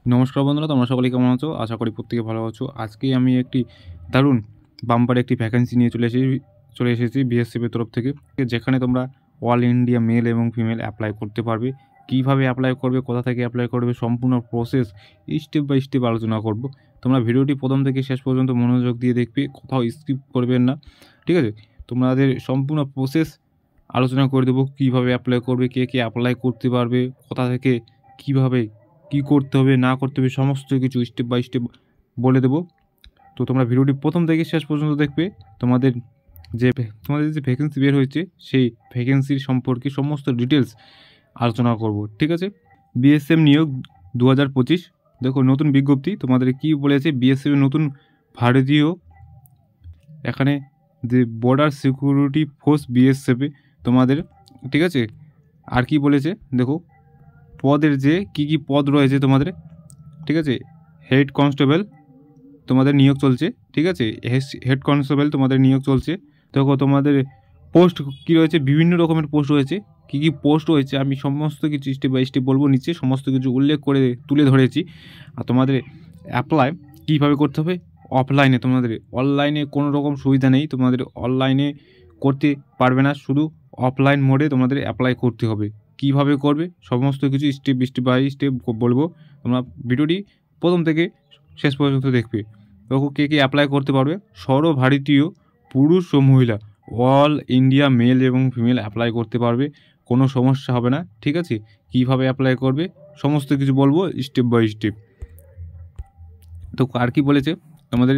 নমস্কার বন্ধুরা, তোমরা সকলে কেমন আছো? আশা করি প্রত্যেকে ভালো আছো। আজকে আমি একটি দারুণ বাম্পার একটি ভ্যাকেন্সি নিয়ে চলে এসেছি বিএসএফের তরফ থেকে, যেখানে তোমরা অল ইন্ডিয়া মেল এবং ফিমেল অ্যাপ্লাই করতে পারবে। কীভাবে অ্যাপ্লাই করবে, কোথা থেকে অ্যাপ্লাই করবে, সম্পূর্ণ প্রসেস স্টেপ বাই স্টেপ আলোচনা করব। তোমরা ভিডিওটি প্রথম থেকে শেষ পর্যন্ত মনোযোগ দিয়ে দেখবে, কোথাও স্কিপ করবেন না, ঠিক আছে? তোমাদের সম্পূর্ণ প্রসেস আলোচনা করে দেবো, কীভাবে অ্যাপ্লাই করবে, কে কে অ্যাপ্লাই করতে পারবে, কোথা থেকে কীভাবে কী করতে হবে না করতে হবে, সমস্ত কিছু স্টেপ বাই স্টেপ বলে দেবো। তো তোমরা ভিডিওটি প্রথম থেকে শেষ পর্যন্ত দেখবে। তোমাদের যে ভ্যাকেন্সি বের হয়েছে, সেই ভ্যাকেন্সির সম্পর্কে সমস্ত ডিটেলস আলোচনা করব, ঠিক আছে? বিএসএফ নিয়োগ 2025, দেখো নতুন বিজ্ঞপ্তি তোমাদের কি বলেছে। বিএসএফের নতুন ভারতীয় এখানে যে বর্ডার সিকিউরিটি ফোর্স বিএসএফে তোমাদের, ঠিক আছে? আর কি বলেছে দেখো, পদের যে কি পদ রয়েছে তোমাদের, ঠিক আছে? হেড কনস্টেবল তোমাদের নিয়োগ চলছে, ঠিক আছে? হেড কনস্টেবল তোমাদের নিয়োগ চলছে। দেখো তোমাদের পোস্ট কি রয়েছে, বিভিন্ন রকমের পোস্ট রয়েছে। কি পোস্ট রয়েছে আমি সমস্ত কিছু স্টেপ বাই স্টেপ বলবো, নিচে সমস্ত কিছু উল্লেখ করে তুলে ধরেছি। আর তোমাদের অ্যাপ্লাই কীভাবে করতে হবে, অফলাইনে, তোমাদের অনলাইনে কোনো রকম সুবিধা নেই, তোমাদের অনলাইনে করতে পারবে না, শুধু অফলাইন মোডে তোমাদের অ্যাপ্লাই করতে হবে। কীভাবে করবে সমস্ত কিছু স্টেপ বাই স্টেপ বলবো, তোমরা ভিডিওটি প্রথম থেকে শেষ পর্যন্ত দেখবে। দেখো কে কে অ্যাপ্লাই করতে পারবে। সর্বভারতীয় পুরুষ ও মহিলা অল ইন্ডিয়া মেল এবং ফিমেল অ্যাপ্লাই করতে পারবে, কোনো সমস্যা হবে না, ঠিক আছে? কীভাবে অ্যাপ্লাই করবে সমস্ত কিছু বলবো স্টেপ বাই স্টেপ। তো আর কি বলেছে তোমাদের,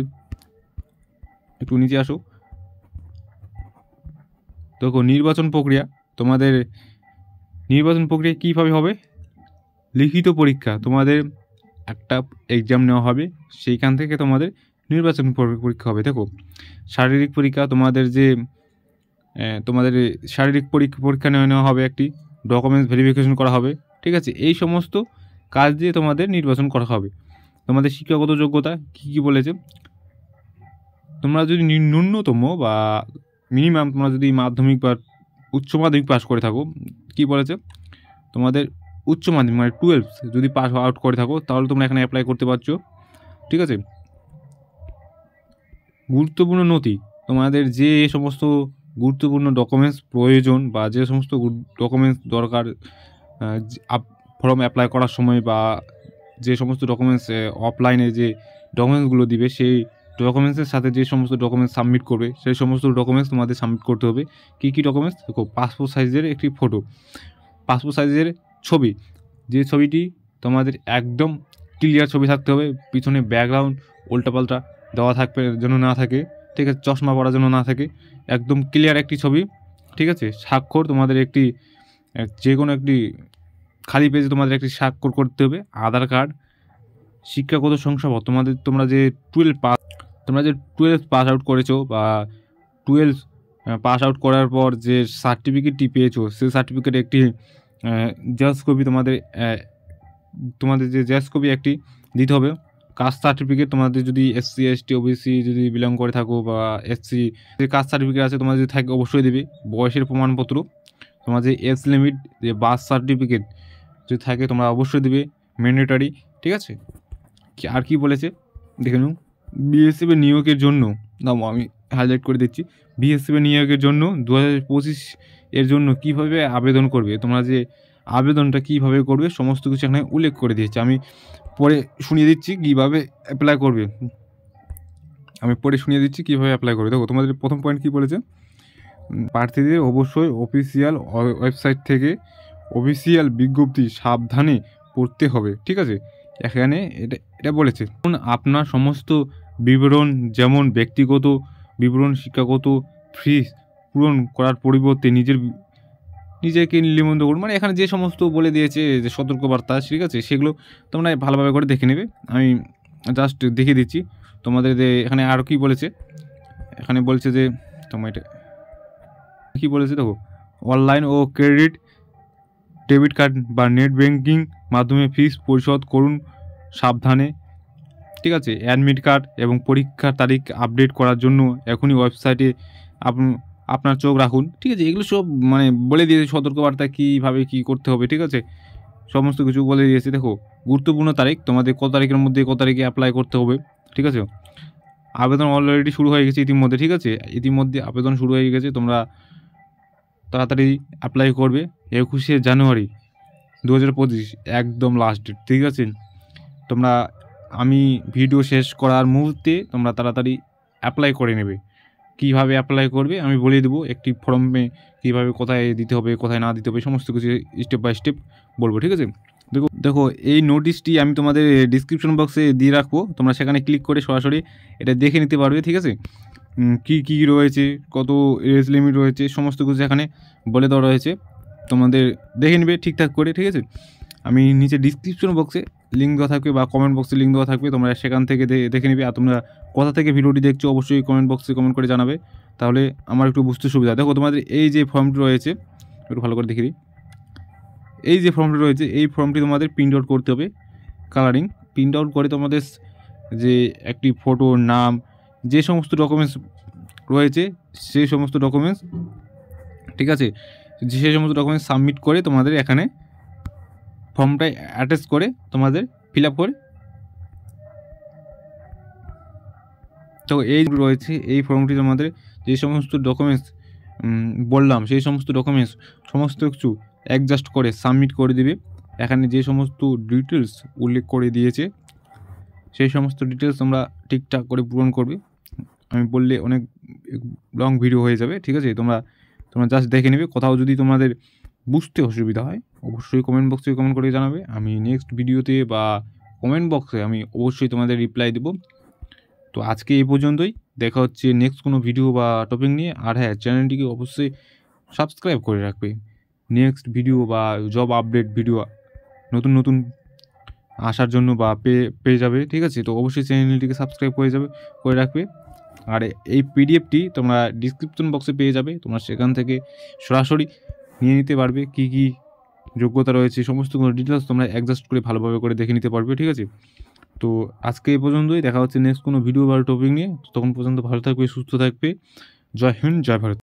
একটু নিচে আসো। দেখো নির্বাচন প্রক্রিয়া, তোমাদের নির্বাচন প্রক্রিয়া কীভাবে হবে। লিখিত পরীক্ষা, তোমাদের একটা এক্সাম নেওয়া হবে, সেইখান থেকে তোমাদের নির্বাচন পরীক্ষা হবে। দেখো শারীরিক পরীক্ষা, তোমাদের শারীরিক পরীক্ষা নেওয়া হবে, একটি ডকুমেন্টস ভেরিফিকেশন করা হবে, ঠিক আছে? এই সমস্ত কাজ দিয়ে তোমাদের নির্বাচন করা হবে। তোমাদের শিক্ষাগত যোগ্যতা কী বলেছে, তোমরা যদি ন্যূনতম বা মিনিমাম তোমরা যদি মাধ্যমিক বা উচ্চ মাধ্যমিক পাস করে থাকো, কি বলেছে তোমাদের উচ্চ মাধ্যমিক মানে 12 যদি পাস আউট করে থাকো, তাহলে তোমরা এখানে অ্যাপ্লাই করতে পারছো, ঠিক আছে? গুরুত্বপূর্ণ নথি, তোমাদের যে সমস্ত গুরুত্বপূর্ণ ডকুমেন্টস প্রয়োজন বা যে সমস্ত ডকুমেন্টস দরকার ফর্ম অ্যাপ্লাই করার সময়, বা যে সমস্ত ডকুমেন্টস অফলাইনে যে ডকুমেন্টসগুলো দিবে, সেই ডকুমেন্টসের সাথে যে সমস্ত ডকুমেন্টস সাবমিট করবে, সেই সমস্ত ডকুমেন্টস তোমাদের সাবমিট করতে হবে। কী ডকুমেন্টস দেখো, পাসপোর্ট সাইজের একটি ফটো, পাসপোর্ট সাইজের ছবি, যে ছবিটি তোমাদের একদম ক্লিয়ার ছবি থাকতে হবে, পিছনে ব্যাকগ্রাউন্ড উল্টাপাল্টা দেওয়া থাকবে যেন না থাকে, ঠিক আছে? চশমা পড়ার জন্য না থাকে, একদম ক্লিয়ার একটি ছবি, ঠিক আছে? স্বাক্ষর, তোমাদের একটি যে কোনো একটি খালি পেজে তোমাদের একটি স্বাক্ষর করতে হবে। আধার কার্ড, শিক্ষাগত শংসাপত্র, তোমরা যে 12 পাস আউট করেছো বা 12 পাস আউট করার পর যে সার্টিফিকেটটি পেয়েছো, সেই সার্টিফিকেট একটি জেরক্স কপি তোমাদের যে জেরক্স কপি একটি দিতে হবে। কাস্ট সার্টিফিকেট, তোমাদের যদি SC ST OBC যদি বিলং করে থাকো, বা SC যে কাস্ট সার্টিফিকেট আছে তোমাদের যদি থাকে অবশ্যই দেবে। বয়সের প্রমাণপত্র, তোমার যে এজ লিমিট, যে বার্থ সার্টিফিকেট যদি থাকে তোমরা অবশ্যই দেবে, ম্যান্ডেটরি, ঠিক আছে? আর কি বলেছে দেখে নিও। বিএসএফের নিয়োগের জন্য, আমি হাইলাইট করে দিচ্ছি, বিএসএফের নিয়োগের জন্য 2025 এর জন্য কীভাবে আবেদন করবে, তোমরা যে আবেদনটা কীভাবে করবে সমস্ত কিছু এখানে উল্লেখ করে দিয়েছে। আমি পরে শুনিয়ে দিচ্ছি কীভাবে অ্যাপ্লাই করবে। দেখো তোমাদের প্রথম পয়েন্ট কী বলেছে, প্রার্থীদের অবশ্যই অফিসিয়াল ওয়েবসাইট থেকে অফিসিয়াল বিজ্ঞপ্তি সাবধানে পড়তে হবে, ঠিক আছে? এখানে এটা বলেছে, আপনার সমস্ত বিবরণ, যেমন ব্যক্তিগত বিবরণ, শিক্ষাগত ফিস পূরণ করার পরিবর্তে নিজেকে নিবন্ধন করুন, মানে এখানে যে সমস্ত বলে দিয়েছে যে সতর্কবার্তা, ঠিক আছে? সেগুলো তোমরা ভালোভাবে করে দেখে নেবে। আমি জাস্ট দেখিয়ে দিচ্ছি তোমাদের যে এখানে আরও কী বলেছে। এখানে বলছে যে তোমার এটা কী বলেছে দেখো, অনলাইন ও ক্রেডিট ডেবিট কার্ড বা নেট ব্যাঙ্কিং মাধ্যমে ফিস পরিশোধ করুন সাবধানে, ঠিক আছে? অ্যাডমিট কার্ড এবং পরীক্ষার তারিখ আপডেট করার জন্য এখনই ওয়েবসাইটে আপনার চোখ রাখুন, ঠিক আছে? এগুলো সব মানে বলে দিয়েছে সতর্কবার্তা, কীভাবে কী করতে হবে, ঠিক আছে? সমস্ত কিছু বলে দিয়েছে। দেখো গুরুত্বপূর্ণ তারিখ, তোমাদের কত তারিখের মধ্যে কত তারিখে অ্যাপ্লাই করতে হবে, ঠিক আছে। আবেদন অলরেডি শুরু হয়ে গেছে ইতিমধ্যে, ঠিক আছে, ইতিমধ্যে আবেদন শুরু হয়ে গেছে। তোমরা তাড়াতাড়ি অ্যাপ্লাই করবে। 21শে জানুয়ারি 2025 একদম লাস্ট ডেট, ঠিক আছে। তোমরা আমি ভিডিও শেষ করার মুহূর্তে তোমরা তাড়াতাড়ি অ্যাপ্লাই করে নেবে। কীভাবে অ্যাপ্লাই করবে আমি বলে দেবো, একটি ফর্মে কীভাবে কোথায় দিতে হবে কোথায় না দিতে হবে সমস্ত কিছু স্টেপ বাই স্টেপ বলবো, ঠিক আছে। দেখো এই নোটিশটি আমি তোমাদের ডিসক্রিপশন বক্সে দিয়ে রাখবো, তোমরা সেখানে ক্লিক করে সরাসরি এটা দেখে নিতে পারবে, ঠিক আছে। কী কী রয়েছে, কত এজ লিমিট রয়েছে সমস্ত কিছু এখানে বলে দেওয়া রয়েছে, তোমাদের দেখে নেবে ঠিকঠাক করে, ঠিক আছে। আমি নিচে ডিসক্রিপশন বক্সে লিঙ্ক দেওয়া থাকবে বা কমেন্ট বক্সে লিঙ্ক দেওয়া থাকবে, তোমরা সেখান থেকে দেখে নেবে। আর তোমরা কোথা থেকে ভিডিওটি দেখছো অবশ্যই কমেন্ট বক্সে কমেন্ট করে জানাবে, তাহলে আমার একটু বুঝতে সুবিধা। দেখো তোমাদের এই যে ফর্মটি রয়েছে, একটু ভালো করে দেখে দিই। এই যে ফর্মটি রয়েছে এই ফর্মটি তোমাদের প্রিন্ট আউট করতে হবে, কালারিং প্রিন্ট আউট করে তোমাদের যে একটি ফটো, নাম, যে সমস্ত ডকুমেন্টস রয়েছে সেই সমস্ত ডকুমেন্টস, ঠিক আছে, যে সমস্ত ডকুমেন্টস সাবমিট করে তোমাদের এখানে ফর্মটাই অ্যাটাচ করে তোমাদের ফিল আপ করে। তো এই রয়েছে এই ফর্মটি তোমাদের যে সমস্ত ডকুমেন্টস বললাম সেই সমস্ত ডকুমেন্টস সমস্ত কিছু অ্যাডজাস্ট করে সাবমিট করে দিবে। এখানে যে সমস্ত ডিটেলস উল্লেখ করে দিয়েছে সেই সমস্ত ডিটেলস তোমরা ঠিকঠাক করে পূরণ করবে। আমি বললে অনেক লং ভিডিও হয়ে যাবে, ঠিক আছে। তোমরা জাস্ট দেখে নেবে। কোথাও যদি তোমাদের বুঝতে অসুবিধা হয় অবশ্যই কমেন্ট বক্সে কমেন্ট করে জানাবে। আমি নেক্সট ভিডিওতে বা কমেন্ট বক্সে আমি অবশ্যই তোমাদের রিপ্লাই দেবো। তো আজকে এই পর্যন্তই, দেখা হচ্ছে নেক্সট কোনো ভিডিও বা টপিক নিয়ে। আর হ্যাঁ, চ্যানেলটিকে অবশ্যই সাবস্ক্রাইব করে রাখবে। নেক্সট ভিডিও বা জব আপডেট ভিডিও নতুন নতুন আসার জন্য বা পেয়ে যাবে, ঠিক আছে। তো অবশ্যই চ্যানেলটিকে সাবস্ক্রাইব করে রাখবে। আর এই পিডিএফটি তোমরা ডিসক্রিপশন বক্সে পেয়ে যাবে, তোমরা সেখান থেকে সরাসরি নিয়ে নিতে পারবে। কী কী যোগ্যতা রয়েছে সমস্ত কোনো ডিটেলস তোমরা অ্যাডজাস্ট করে ভালোভাবে করে দেখে নিতে পারবে, ঠিক আছে। তো আজকে এই পর্যন্তই, দেখা হচ্ছে নেক্সট কোনো ভিডিও বা টপিক নিয়ে। তখন পর্যন্ত ভালো থাকবে, সুস্থ থাকবে। জয় হিন্দ, জয় ভারত।